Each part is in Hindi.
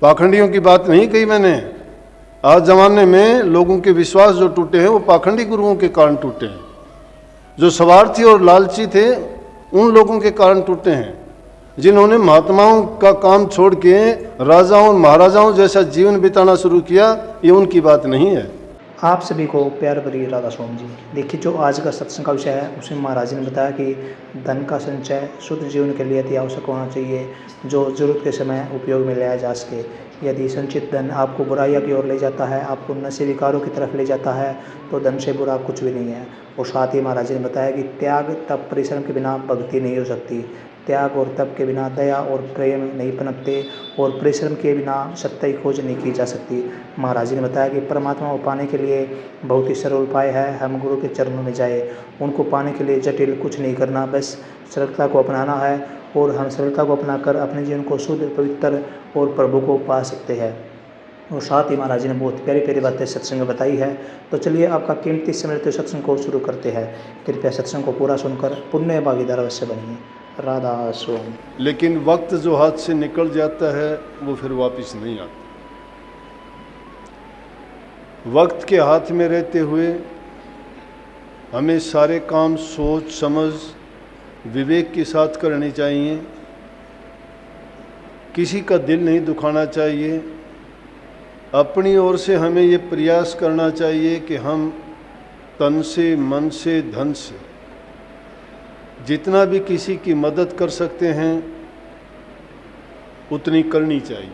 पाखंडियों की बात नहीं कही मैंने। आज जमाने में लोगों के विश्वास जो टूटे हैं वो पाखंडी गुरुओं के कारण टूटे हैं। जो स्वार्थी और लालची थे उन लोगों के कारण टूटे हैं, जिन्होंने महात्माओं का काम छोड़ के राजाओं महाराजाओं जैसा जीवन बिताना शुरू किया। ये उनकी बात नहीं है। आप सभी को प्यार भरी राधा स्वामी जी। देखिए, जो आज का सत्संग का विषय है उसमें महाराज जी ने बताया कि धन का संचय शुद्ध जीवन के लिए अति आवश्यक होना चाहिए, जो जरूरत के समय उपयोग में लाया जा सके। यदि संचित धन आपको बुराइयों की ओर ले जाता है, आपको नशे विकारों की तरफ ले जाता है, तो धन से बुरा कुछ भी नहीं है। और साथ ही महाराज जी ने बताया कि त्याग तप परिश्रम के बिना भक्ति नहीं हो सकती, त्याग और तप के बिना दया और प्रेम नहीं पनपते, और परिश्रम के बिना सत्य की खोज नहीं की जा सकती। महाराज जी ने बताया कि परमात्मा को पाने के लिए बहुत ही सरल उपाय है, हम गुरु के चरणों में जाए। उनको पाने के लिए जटिल कुछ नहीं करना, बस सरलता को अपनाना है, और हम सरलता को अपनाकर अपने जीवन को शुद्ध पवित्र और प्रभु को पा सकते हैं। और साथ ही महाराज जी ने बहुत प्यारी प्यारी बातें सत्संग में बताई है। तो चलिए आपका कीमती समय लेते सत्संग को शुरू करते हैं। कृपया सत्संग को पूरा सुनकर पुण्य भागीदार अवश्य बनिए। राधा स्वामी। लेकिन वक्त जो हाथ से निकल जाता है वो फिर वापस नहीं आता। वक्त के हाथ में रहते हुए हमें सारे काम सोच समझ विवेक के साथ करने चाहिए। किसी का दिल नहीं दुखाना चाहिए। अपनी ओर से हमें ये प्रयास करना चाहिए कि हम तन से मन से धन से जितना भी किसी की मदद कर सकते हैं उतनी करनी चाहिए।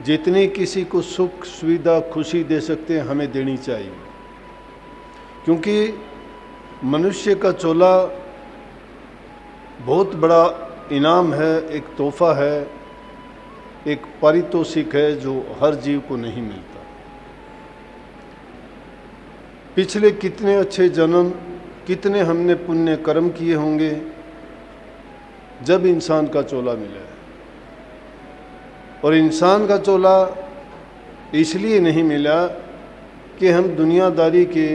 जितनी किसी को सुख सुविधा खुशी दे सकते हैं हमें देनी चाहिए, क्योंकि मनुष्य का चोला बहुत बड़ा इनाम है, एक तोहफा है, एक पारितोषिक है जो हर जीव को नहीं मिलता। पिछले कितने अच्छे जन्म, कितने हमने पुण्य कर्म किए होंगे जब इंसान का चोला मिला है। और इंसान का चोला इसलिए नहीं मिला कि हम दुनियादारी के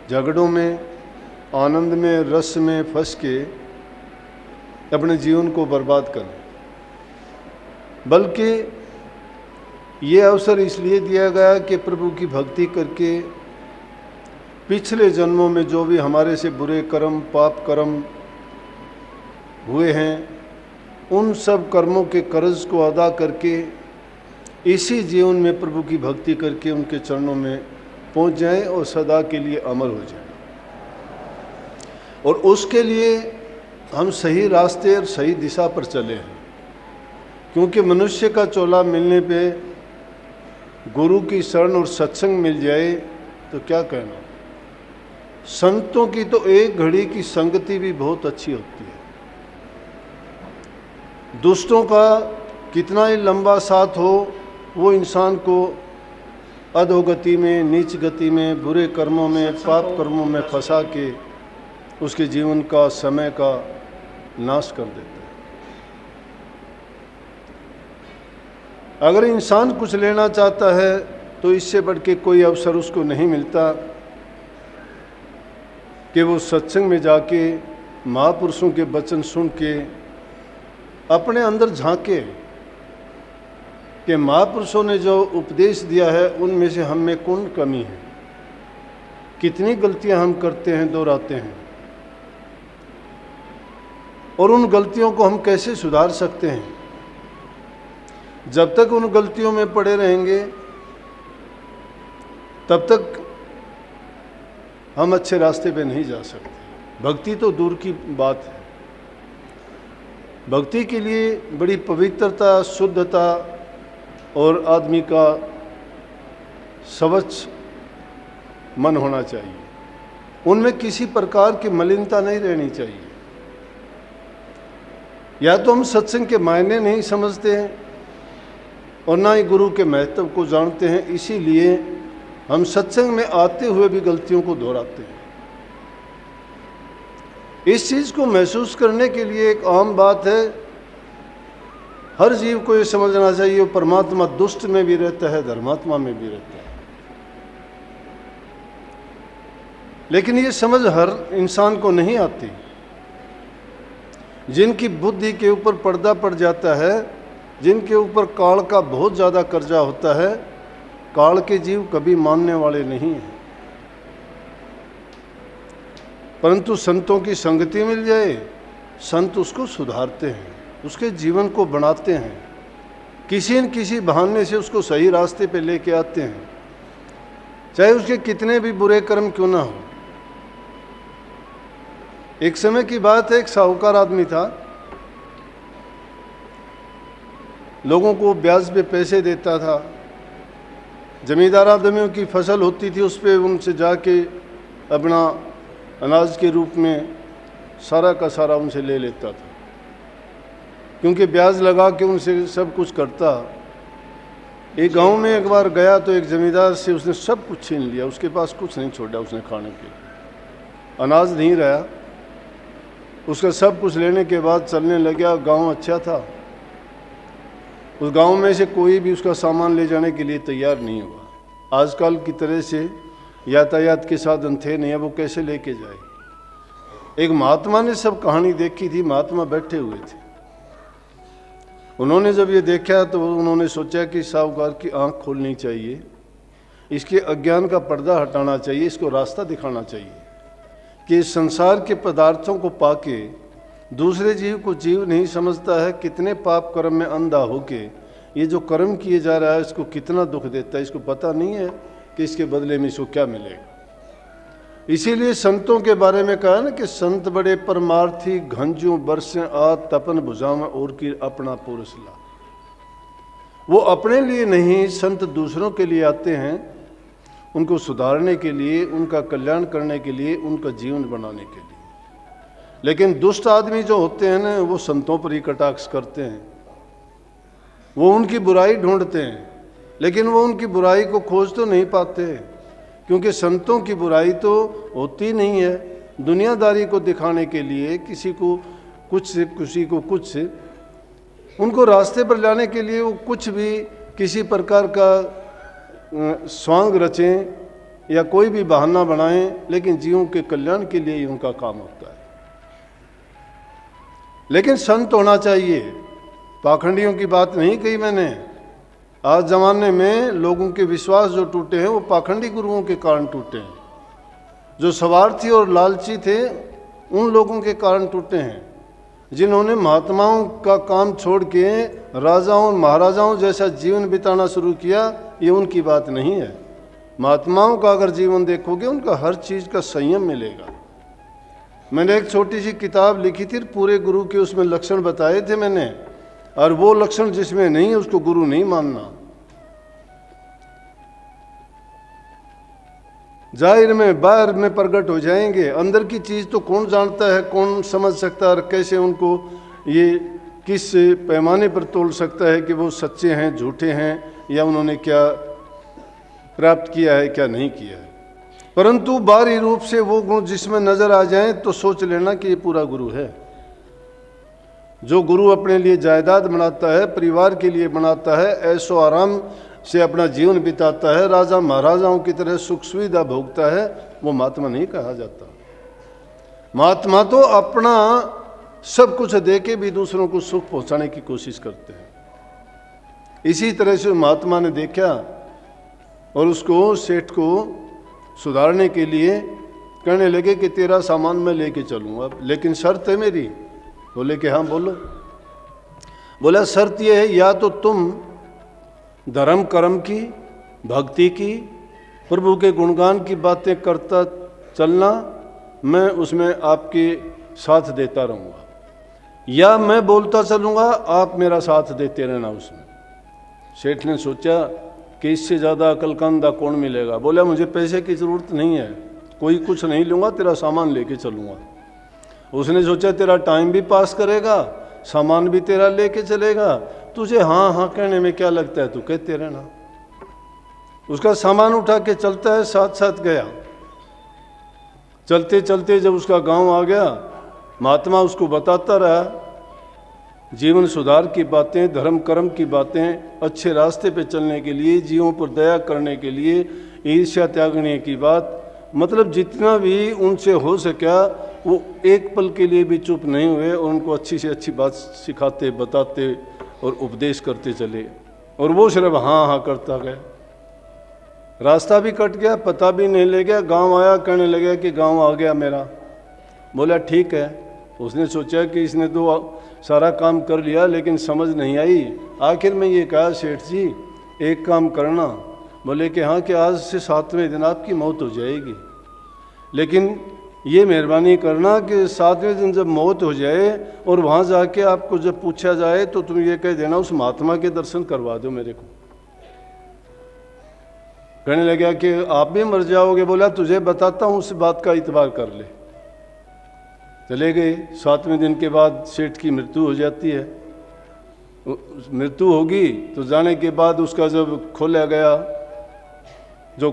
झगड़ों में, आनंद में, रस में फंस के अपने जीवन को बर्बाद करें, बल्कि ये अवसर इसलिए दिया गया कि प्रभु की भक्ति करके पिछले जन्मों में जो भी हमारे से बुरे कर्म पाप कर्म हुए हैं उन सब कर्मों के कर्ज को अदा करके इसी जीवन में प्रभु की भक्ति करके उनके चरणों में पहुंच जाएं और सदा के लिए अमर हो जाएं। और उसके लिए हम सही रास्ते और सही दिशा पर चले हैं, क्योंकि मनुष्य का चोला मिलने पे गुरु की शरण और सत्संग मिल जाए तो क्या कहना। संतों की तो एक घड़ी की संगति भी बहुत अच्छी होती है। दुष्टों का कितना ही लंबा साथ हो वो इंसान को अधोगति में, नीच गति में, बुरे कर्मों में, पाप कर्मों में फंसा के उसके जीवन का समय का नाश कर देता है। अगर इंसान कुछ लेना चाहता है तो इससे बढ़ के कोई अवसर उसको नहीं मिलता कि वो सत्संग में जाके महापुरुषों के वचन सुन के अपने अंदर झांके कि महापुरुषों ने जो उपदेश दिया है उनमें से हम में कौन कमी है, कितनी गलतियां हम करते हैं, दोहराते हैं, और उन गलतियों को हम कैसे सुधार सकते हैं। जब तक उन गलतियों में पड़े रहेंगे तब तक हम अच्छे रास्ते पे नहीं जा सकते। भक्ति तो दूर की बात है। भक्ति के लिए बड़ी पवित्रता, शुद्धता और आदमी का स्वच्छ मन होना चाहिए। उनमें किसी प्रकार की मलिनता नहीं रहनी चाहिए। या तो हम सत्संग के मायने नहीं समझते हैं और ना ही गुरु के महत्व को जानते हैं, इसीलिए हम सत्संग में आते हुए भी गलतियों को दोहराते हैं। इस चीज़ को महसूस करने के लिए एक आम बात है, हर जीव को ये समझना चाहिए परमात्मा दुष्ट में भी रहता है, धर्मात्मा में भी रहता है। लेकिन ये समझ हर इंसान को नहीं आती। जिनकी बुद्धि के ऊपर पर्दा पड़ जाता है जिनके ऊपर काल का बहुत ज़्यादा कर्जा होता है, काल के जीव कभी मानने वाले नहीं हैं। परंतु संतों की संगति मिल जाए, संत उसको सुधारते हैं, उसके जीवन को बनाते हैं, किसी न किसी बहाने से उसको सही रास्ते पे लेके आते हैं, चाहे उसके कितने भी बुरे कर्म क्यों ना हो। एक समय की बात है, एक साहूकार आदमी था, लोगों को ब्याज पे पैसे देता था। जमींदार आदमियों की फसल होती थी, उस पर उनसे जाके अपना अनाज के रूप में सारा का सारा उनसे ले लेता था, क्योंकि ब्याज लगा के उनसे सब कुछ करता। एक गांव में एक बार गया तो एक जमींदार से उसने सब कुछ छीन लिया, उसके पास कुछ नहीं छोड़ा उसने खाने के लिए, अनाज नहीं रहा। उसका सब कुछ लेने के बाद चलने लगा। गांव अच्छा था, उस गांव में से कोई भी उसका सामान ले जाने के लिए तैयार नहीं हुआ। आजकल की तरह से यातायात के साधन थे नहीं, वो कैसे लेके जाए। एक महात्मा ने सब कहानी देखी थी, महात्मा बैठे हुए थे। उन्होंने जब ये देखा तो उन्होंने सोचा कि साहूकार की आंख खोलनी चाहिए, इसके अज्ञान का पर्दा हटाना चाहिए, इसको रास्ता दिखाना चाहिए कि इस संसार के पदार्थों को पाके दूसरे जीव को जीव नहीं समझता है, कितने पाप कर्म में अंधा होके ये जो कर्म किए जा रहा है इसको कितना दुख देता है, इसको पता नहीं है कि इसके बदले में इसको क्या मिलेगा। इसीलिए संतों के बारे में कहा ना कि संत बड़े परमार्थी, घंजू बरसें आ तपन भुजाम और की अपना पुरुष ला। वो अपने लिए नहीं, संत दूसरों के लिए आते हैं, उनको सुधारने के लिए, उनका कल्याण करने के लिए, उनका जीवन बनाने के लिए। लेकिन दुष्ट आदमी जो होते हैं ना, वो संतों पर ही कटाक्ष करते हैं, वो उनकी बुराई ढूंढते हैं, लेकिन वो उनकी बुराई को खोज तो नहीं पाते, क्योंकि संतों की बुराई तो होती नहीं है। दुनियादारी को दिखाने के लिए, किसी को कुछ से, किसी को कुछ से, उनको रास्ते पर लाने के लिए वो कुछ भी किसी प्रकार का स्वांग रचें या कोई भी बहाना बनाएं, लेकिन जीवों के कल्याण के लिए ही उनका काम होता है। लेकिन संत होना चाहिए, पाखंडियों की बात नहीं कही मैंने। आज जमाने में लोगों के विश्वास जो टूटे हैं वो पाखंडी गुरुओं के कारण टूटे हैं। जो स्वार्थी और लालची थे उन लोगों के कारण टूटे हैं, जिन्होंने महात्माओं का काम छोड़ के राजाओं और महाराजाओं जैसा जीवन बिताना शुरू किया। ये उनकी बात नहीं है। महात्माओं का अगर जीवन देखोगे, उनका हर चीज़ का संयम मिलेगा। मैंने एक छोटी सी किताब लिखी थी, पूरे गुरु के उसमें लक्षण बताए थे मैंने, और वो लक्षण जिसमें नहीं है उसको गुरु नहीं मानना। जाहिर में बाहर में प्रकट हो जाएंगे, अंदर की चीज़ तो कौन जानता है, कौन समझ सकता है, और कैसे उनको ये किस पैमाने पर तोल सकता है कि वो सच्चे हैं, झूठे हैं, या उन्होंने क्या प्राप्त किया है, क्या नहीं किया है। परंतु बाहरी रूप से वो गुण जिसमें नजर आ जाए तो सोच लेना कि ये पूरा गुरु है। जो गुरु अपने लिए जायदाद बनाता है, परिवार के लिए बनाता है, ऐशो आराम से अपना जीवन बिताता है, राजा महाराजाओं की तरह सुख सुविधा भोगता है, वो महात्मा नहीं कहा जाता। महात्मा तो अपना सब कुछ दे के भी दूसरों को सुख पहुंचाने की कोशिश करते हैं। इसी तरह से महात्मा ने देखा और उसको, सेठ को सुधारने के लिए कहने लगे कि तेरा सामान मैं लेके चलूँगा, लेकिन शर्त है मेरी। बोले कि हाँ बोलो। बोला शर्त यह है, या तो तुम धर्म कर्म की, भक्ति की, प्रभु के गुणगान की बातें करता चलना, मैं उसमें आपके साथ देता रहूँगा, या मैं बोलता चलूँगा, आप मेरा साथ देते रहना उसमें। सेठ ने सोचा कि इससे ज़्यादा अकलकांदा कौन मिलेगा। बोला मुझे पैसे की ज़रूरत नहीं है, कोई कुछ नहीं लूँगा, तेरा सामान लेके चलूँगा। उसने सोचा तेरा टाइम भी पास करेगा, सामान भी तेरा लेके चलेगा, तुझे हाँ हाँ कहने में क्या लगता है, तू कहते रहना। उसका सामान उठा के चलता है, साथ साथ गया। चलते चलते जब उसका गांव आ गया, महात्मा उसको बताता रहा जीवन सुधार की बातें, धर्म कर्म की बातें, अच्छे रास्ते पे चलने के लिए, जीवों पर दया करने के लिए, ईर्ष्या त्यागने की बात, मतलब जितना भी उनसे हो सका वो एक पल के लिए भी चुप नहीं हुए और उनको अच्छी से अच्छी बात सिखाते, बताते, और उपदेश करते चले, और वो सिर्फ हाँ हाँ करता गया। रास्ता भी कट गया, पता भी नहीं ले गया, गांव आया, कहने लगा कि गांव आ गया मेरा। बोला ठीक है। उसने सोचा कि इसने तो सारा काम कर लिया, लेकिन समझ नहीं आई। आखिर में ये कहा, सेठ जी एक काम करना। बोले कि हाँ, कि आज से 7वें दिन आपकी मौत हो जाएगी, लेकिन ये मेहरबानी करना कि 7वें दिन जब मौत हो जाए और वहाँ जाके आपको जब पूछा जाए तो तुम ये कह देना उस महात्मा के दर्शन करवा दो मेरे को। कहने लगा कि आप भी मर जाओगे। बोला तुझे बताता हूँ, उस बात का इतबार कर ले। चले गए। 7वें दिन के बाद सेठ की मृत्यु हो जाती है। मृत्यु होगी तो जाने के बाद उसका जब खोला गया, जो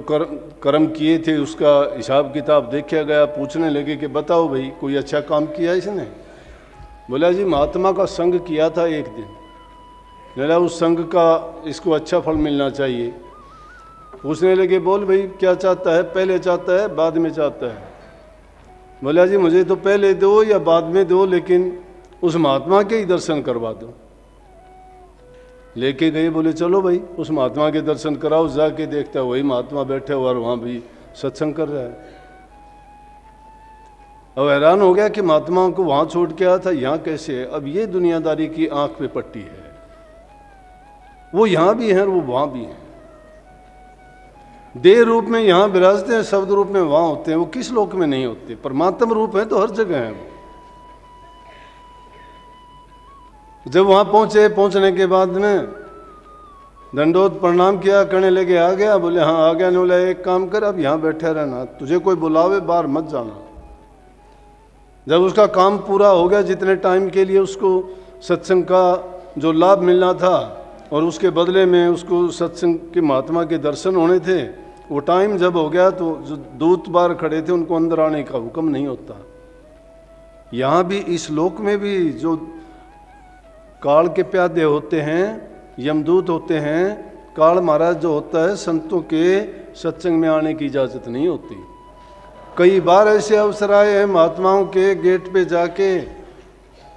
कर्म किए थे उसका हिसाब किताब देखा गया। पूछने लगे कि बताओ भाई, कोई अच्छा काम किया इसने? बोला जी महात्मा का संग किया था एक दिन। बोला उस संग का इसको अच्छा फल मिलना चाहिए। पूछने लगे बोल भाई क्या चाहता है, पहले चाहता है बाद में चाहता है? बोला जी मुझे तो पहले दो या बाद में दो, लेकिन उस महात्मा के ही दर्शन करवा दो। लेके गए। बोले चलो भाई उस महात्मा के दर्शन कराओ। जाके देखता है वही महात्मा बैठा हुआ और वहाँ भी सत्संग कर रहा है। अब हैरान हो गया कि महात्माओं को वहाँ छोड़ के आया था, यहाँ कैसे है? अब ये दुनियादारी की आंख पे पट्टी है। वो यहाँ भी हैं और वो वहाँ भी हैं। देह रूप में यहाँ विराजते हैं, शब्द रूप में वहाँ होते हैं। वो किस लोक में नहीं होते? परमात्म रूप है तो हर जगह है वो। जब वहाँ पहुँचे, पहुँचने के बाद में दंडोत प्रणाम किया, कहने लगे आ गया? बोले हाँ आ गया। ने बोला एक काम कर, अब यहाँ बैठे रहना, तुझे कोई बुलावे बाहर मत जाना। जब उसका काम पूरा हो गया, जितने टाइम के लिए उसको सत्संग का जो लाभ मिलना था और उसके बदले में उसको सत्संग के महात्मा के दर्शन होने थे, वो टाइम जब हो गया तो जो दूत बाहर खड़े थे उनको अंदर आने का हुक्म नहीं होता। यहाँ भी इस लोक में भी जो काल के प्यादे होते हैं, यमदूत होते हैं, काल महाराज जो होता है, संतों के सत्संग में आने की इजाज़त नहीं होती। कई बार ऐसे अवसर आए हैं महात्माओं के गेट पे जाके,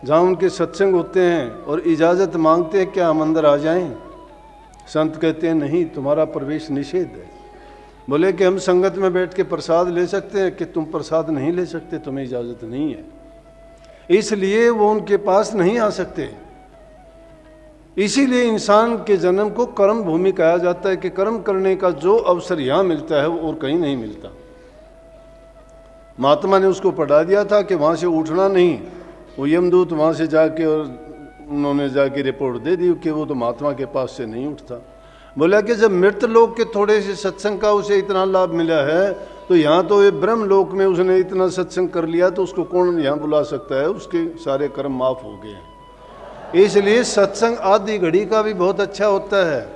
जहाँ उनके सत्संग होते हैं और इजाज़त मांगते हैं क्या हम अंदर आ जाएं? संत कहते हैं नहीं, तुम्हारा प्रवेश निषेध है। बोले कि हम संगत में बैठ के प्रसाद ले सकते हैं, कि तुम प्रसाद नहीं ले सकते, तुम्हें इजाज़त नहीं है, इसलिए वो उनके पास नहीं आ सकते। इसीलिए इंसान के जन्म को कर्म भूमि कहा जाता है कि कर्म करने का जो अवसर यहाँ मिलता है वो और कहीं नहीं मिलता। महात्मा ने उसको पढ़ा दिया था कि वहाँ से उठना नहीं। वो यमदूत वहाँ से जाके और उन्होंने जाके रिपोर्ट दे दी कि वो तो महात्मा के पास से नहीं उठता। बोला कि जब मृत लोक के थोड़े से सत्संग का उसे इतना लाभ मिला है, तो यहाँ तो ये ब्रह्म लोक में उसने इतना सत्संग कर लिया, तो उसको कौन यहाँ बुला सकता है? उसके सारे कर्म माफ हो गए हैं। इसलिए सत्संग आदि घड़ी का भी बहुत अच्छा होता है।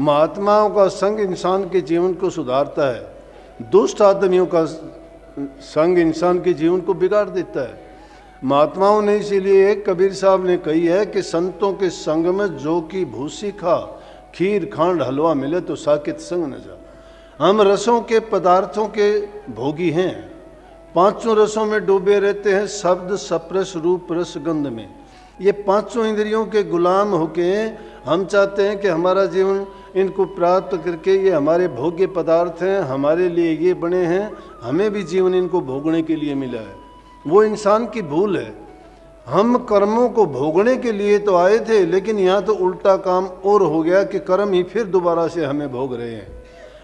महात्माओं का संग इंसान के जीवन को सुधारता है, दुष्ट आदमियों का संग इंसान के जीवन को बिगाड़ देता है। महात्माओं ने इसीलिए कबीर साहब ने कही है कि संतों के संग में जो की भूसी खा, खीर खांड हलवा मिले तो साकित संग न जा। हम रसों के पदार्थों के भोगी हैं, पांचों रसों में डूबे रहते हैं, शब्द स्पर्श रूप रस गंध में। ये पांचों इंद्रियों के गुलाम होके हम चाहते हैं कि हमारा जीवन इनको प्राप्त करके, ये हमारे भोग्य पदार्थ हैं, हमारे लिए ये बने हैं, हमें भी जीवन इनको भोगने के लिए मिला है। वो इंसान की भूल है। हम कर्मों को भोगने के लिए तो आए थे, लेकिन यहाँ तो उल्टा काम और हो गया कि कर्म ही फिर दोबारा से हमें भोग रहे हैं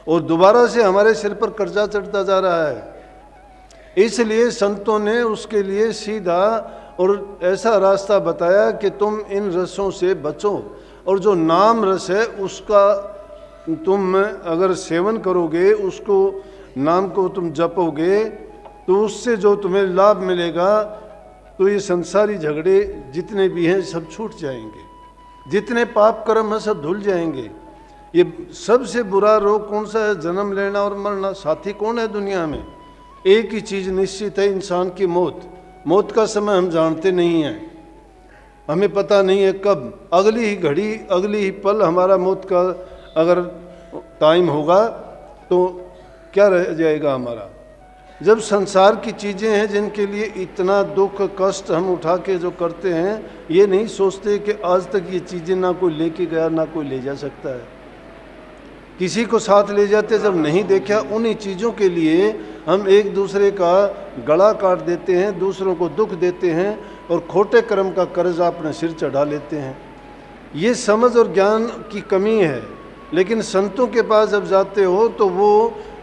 और दोबारा से हमारे सिर पर कर्जा चढ़ता जा रहा है। इसलिए संतों ने उसके लिए सीधा और ऐसा रास्ता बताया कि तुम इन रसों से बचो, और जो नाम रस है उसका तुम अगर सेवन करोगे, उसको नाम को तुम जपोगे, तो उससे जो तुम्हें लाभ मिलेगा, तो ये संसारी झगड़े जितने भी हैं सब छूट जाएंगे, जितने पाप कर्म हैं सब धुल जाएंगे। ये सबसे बुरा रोग कौन सा है? जन्म लेना और मरना। साथी कौन है दुनिया में? एक ही चीज़ निश्चित है, इंसान की मौत। मौत का समय हम जानते नहीं हैं, हमें पता नहीं है कब। अगली ही घड़ी, अगली ही पल हमारा मौत का अगर टाइम होगा तो क्या रह जाएगा हमारा। जब संसार की चीज़ें हैं जिनके लिए इतना दुख कष्ट हम उठा के जो करते हैं, ये नहीं सोचते कि आज तक ये चीज़ें ना कोई लेके गया ना कोई ले जा सकता है। किसी को साथ ले जाते जब नहीं देखा, उन्हीं चीज़ों के लिए हम एक दूसरे का गला काट देते हैं, दूसरों को दुख देते हैं और खोटे कर्म का कर्जा अपने सिर चढ़ा लेते हैं। ये समझ और ज्ञान की कमी है। लेकिन संतों के पास जब जाते हो तो वो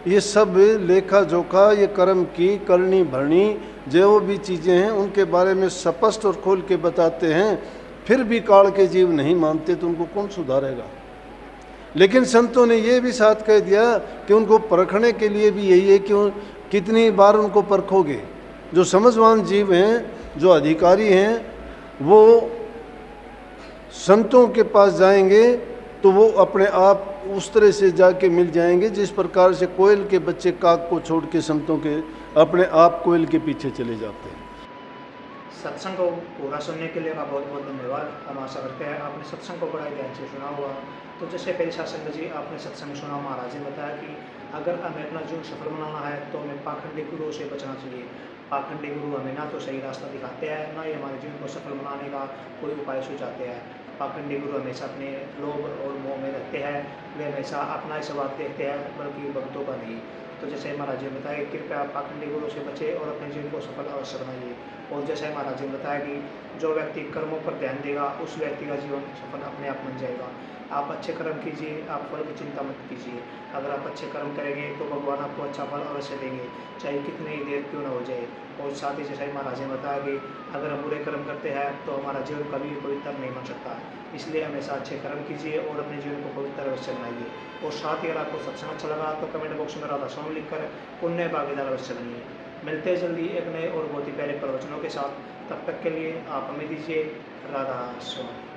ये सब लेखा जोखा, ये कर्म की करनी भरनी जो भी चीज़ें हैं उनके बारे में स्पष्ट और खोल के बताते हैं। फिर भी काल के जीव नहीं मानते तो उनको कौन सुधारेगा। लेकिन संतों ने ये भी साथ कह दिया कि उनको परखने के लिए भी यही है कि कितनी बार उनको परखोगे। जो समझवान जीव हैं, जो अधिकारी हैं, वो संतों के पास जाएंगे तो वो अपने आप उस तरह से जाके मिल जाएंगे जिस प्रकार से कोयल के बच्चे काग को छोड़ के संतों के अपने आप कोयल के पीछे चले जाते हैं। सत्संग को पूरा सुनने के लिए बहुत बहुत धन्यवाद। हम आशा करते हैं आपने सत्संग को बड़ा ही ध्यान से सुना हुआ। तो जैसे पहले शासन जी आपने सत्संग सुना, महाराज ने बताया कि अगर हमें अपना जीवन सफल बनाना है तो हमें पाखंडी गुरुओं से बचना चाहिए। पाखंडी गुरु हमें ना तो सही रास्ता दिखाते हैं, ना ही हमारे जीवन को सफल बनाने का कोई उपाय सुझाते हैं। पाखंडी गुरु हमेशा अपने लोभ और मोह में रहते हैं, वे हमेशा अपना ही स्वभाव देखते हैं, बल्कि भक्तों का नहीं। तो जैसे महाराज ने बताया, कृपया पाखंडी गुरु से बचे और अपने जीवन को सफल अवश्य बनाइए। और जैसे महाराज ने बताया कि जो व्यक्ति कर्मों पर ध्यान देगा उस व्यक्ति का जीवन सफल अपने आप बन जाएगा। आप अच्छे कर्म कीजिए, आप फल की चिंता मत कीजिए। अगर आप अच्छे कर्म करेंगे तो भगवान आपको अच्छा फल अवश्य देंगे, चाहे कितनी ही देर क्यों न हो जाए। और साथ ही जैसे महाराज ने बताया कि अगर हम बुरे कर्म करते हैं तो हमारा जीवन कभी पवित्र नहीं बन सकता। इसलिए हमेशा अच्छे कर्म कीजिए और अपने जीवन को पवित्र अवश्य बनाइए। और साथ ही अगर आपको सत्संग अच्छा लगा तो कमेंट बॉक्स में राधा स्वामी लिखकर पुण्य भागीदार अवश्य बनिए। मिलते हैं जल्दी एक नए और बहुत ही प्यारे प्रवचनों के साथ। तब तक के लिए आप हमें दीजिए राधा स्वामी।